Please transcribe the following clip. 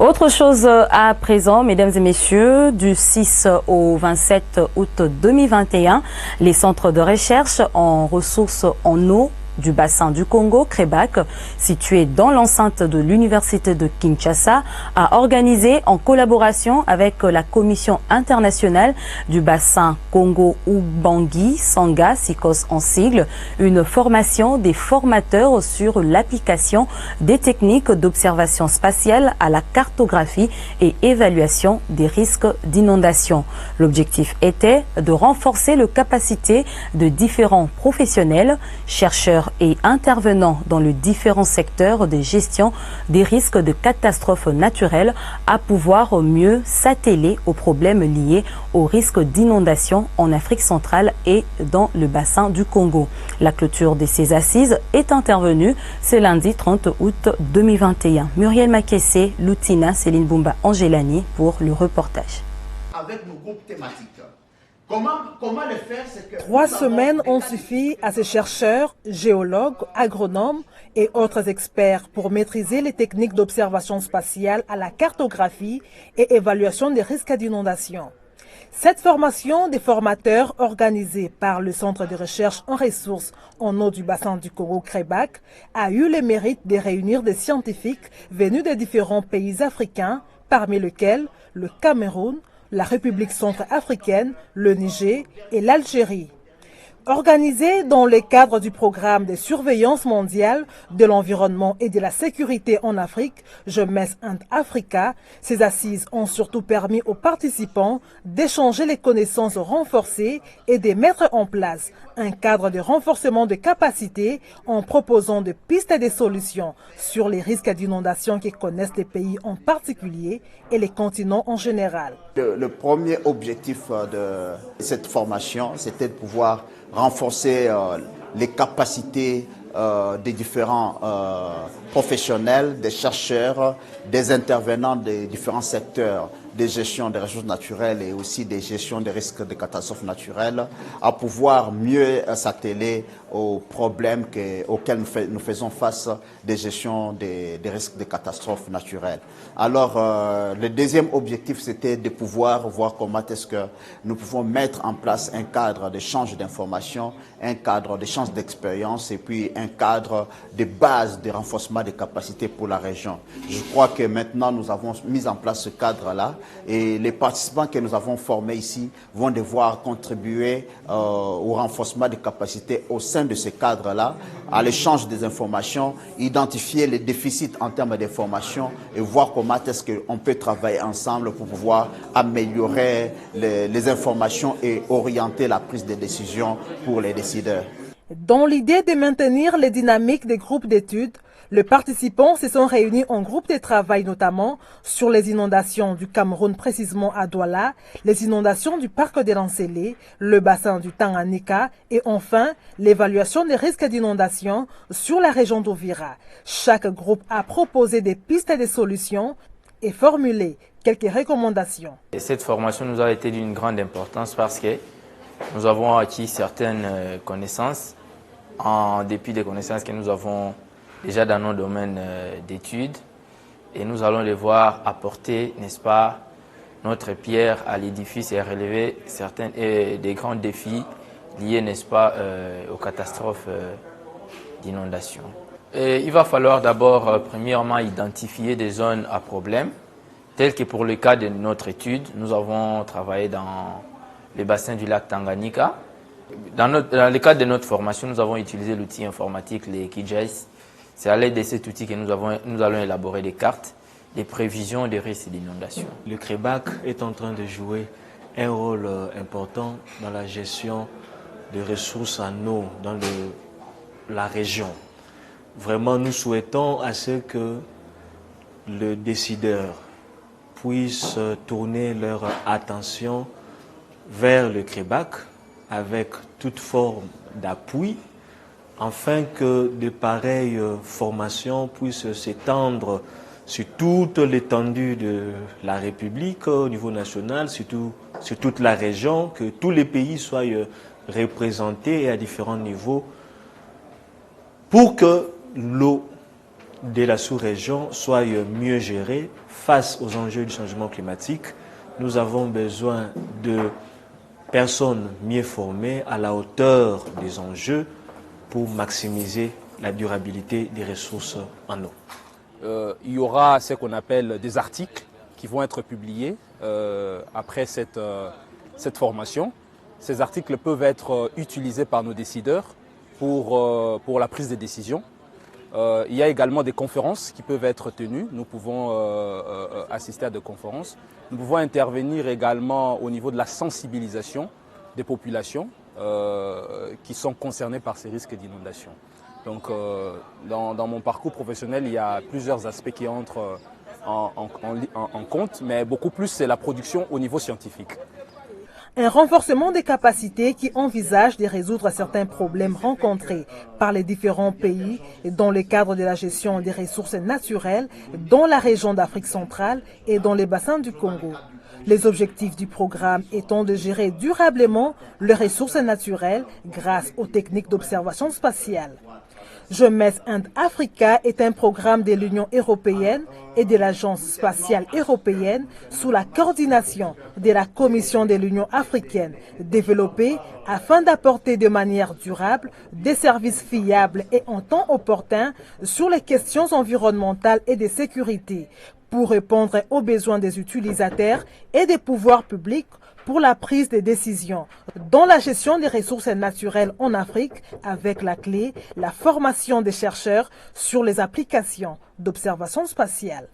Autre chose à présent, mesdames et messieurs, du 6 au 27 août 2021, les centres de recherche en ressources en eau du bassin du Congo, CREBAC, situé dans l'enceinte de l'Université de Kinshasa, a organisé en collaboration avec la Commission internationale du bassin Congo-Ubangi, Sanga, SICOS en sigle, une formation des formateurs sur l'application des techniques d'observation spatiale à la cartographie et évaluation des risques d'inondation. L'objectif était de renforcer les capacités de différents professionnels, chercheurs et intervenant dans les différents secteurs de gestion des risques de catastrophes naturelles à pouvoir mieux s'atteler aux problèmes liés aux risques d'inondation en Afrique centrale et dans le bassin du Congo. La clôture de ces assises est intervenue ce lundi 30 août 2021. Muriel Makessé, Loutina, Céline Boumba, Angélani pour le reportage. Avec nos groupes thématiques. Comment le faire, c'est que 3 semaines ont suffi à ces chercheurs, géologues, agronomes et autres experts pour maîtriser les techniques d'observation spatiale à la cartographie et évaluation des risques d'inondation. Cette formation des formateurs organisée par le Centre de recherche en ressources en eau du bassin du Congo CREBAC a eu le mérite de réunir des scientifiques venus de différents pays africains, parmi lesquels le Cameroun, la République centrafricaine, le Niger et l'Algérie. Organisée dans le cadre du programme de surveillance mondiale de l'environnement et de la sécurité en Afrique, Jeunesse and Africa, ces assises ont surtout permis aux participants d'échanger les connaissances renforcées et de mettre en place un cadre de renforcement de capacités en proposant des pistes et des solutions sur les risques d'inondation que connaissent les pays en particulier et les continents en général. Le premier objectif de cette formation, c'était de pouvoir renforcer les capacités des différents professionnels, des chercheurs, des intervenants des différents secteurs de gestion des ressources naturelles et aussi des gestions des risques de catastrophes naturelles, à pouvoir mieux s'atteler aux problèmes auxquels nous faisons face des gestions des risques de catastrophes naturelles. Alors, le deuxième objectif, c'était de pouvoir voir comment est-ce que nous pouvons mettre en place un cadre d'échange d'informations, un cadre d'échange d'expérience et puis un cadre de base de renforcement des capacités pour la région. Je crois que maintenant, nous avons mis en place ce cadre-là et les participants que nous avons formés ici vont devoir contribuer au renforcement des capacités au sein de ce cadre-là, à l'échange des informations, identifier les déficits en termes d'informations et voir comment est-ce qu'on peut travailler ensemble pour pouvoir améliorer les informations et orienter la prise de décision pour les décideurs. Dans l'idée de maintenir les dynamiques des groupes d'études, les participants se sont réunis en groupe de travail notamment sur les inondations du Cameroun, précisément à Douala, les inondations du parc de Lancélé, le bassin du Tanganyika et enfin l'évaluation des risques d'inondation sur la région d'Ouvira. Chaque groupe a proposé des pistes et des solutions et formulé quelques recommandations. Et cette formation nous a été d'une grande importance parce que nous avons acquis certaines connaissances en dépit des connaissances que nous avons déjà dans nos domaines d'études et nous allons devoir apporter, n'est-ce pas, notre pierre à l'édifice et relever des grands défis liés, n'est-ce pas, aux catastrophes d'inondation. Il va falloir d'abord, premièrement, identifier des zones à problème, telles que pour le cas de notre étude, nous avons travaillé dans les bassins du lac Tanganyika. Dans le cadre de notre formation, nous avons utilisé l'outil informatique, les QGIS. C'est à l'aide de cet outil que nous allons élaborer des cartes, des prévisions des risques d'inondation. Le CREBAC est en train de jouer un rôle important dans la gestion des ressources en eau dans la région. Vraiment, nous souhaitons à ce que les décideurs puissent tourner leur attention vers le CREBAC avec toute forme d'appui afin que de pareilles formations puissent s'étendre sur toute l'étendue de la République au niveau national, sur toute la région, que tous les pays soient représentés et à différents niveaux pour que l'eau de la sous-région soient mieux gérées face aux enjeux du changement climatique. Nous avons besoin de personnes mieux formées à la hauteur des enjeux pour maximiser la durabilité des ressources en eau. Il y aura ce qu'on appelle des articles qui vont être publiés après cette formation. Ces articles peuvent être utilisés par nos décideurs pour la prise de décision. Il y a également des conférences qui peuvent être tenues. Nous pouvons assister à des conférences. Nous pouvons intervenir également au niveau de la sensibilisation des populations qui sont concernées par ces risques d'inondation. Donc, dans mon parcours professionnel, il y a plusieurs aspects qui entrent en compte, mais beaucoup plus c'est la production au niveau scientifique. Un renforcement des capacités qui envisage de résoudre certains problèmes rencontrés par les différents pays dans le cadre de la gestion des ressources naturelles dans la région d'Afrique centrale et dans les bassins du Congo. Les objectifs du programme étant de gérer durablement les ressources naturelles grâce aux techniques d'observation spatiale. Jeunesse Inde-Africa est un programme de l'Union européenne et de l'Agence spatiale européenne sous la coordination de la Commission de l'Union africaine, développé afin d'apporter de manière durable des services fiables et en temps opportun sur les questions environnementales et de sécurité pour répondre aux besoins des utilisateurs et des pouvoirs publics pour la prise de décisions dans la gestion des ressources naturelles en Afrique avec la clé, la formation des chercheurs sur les applications d'observation spatiale.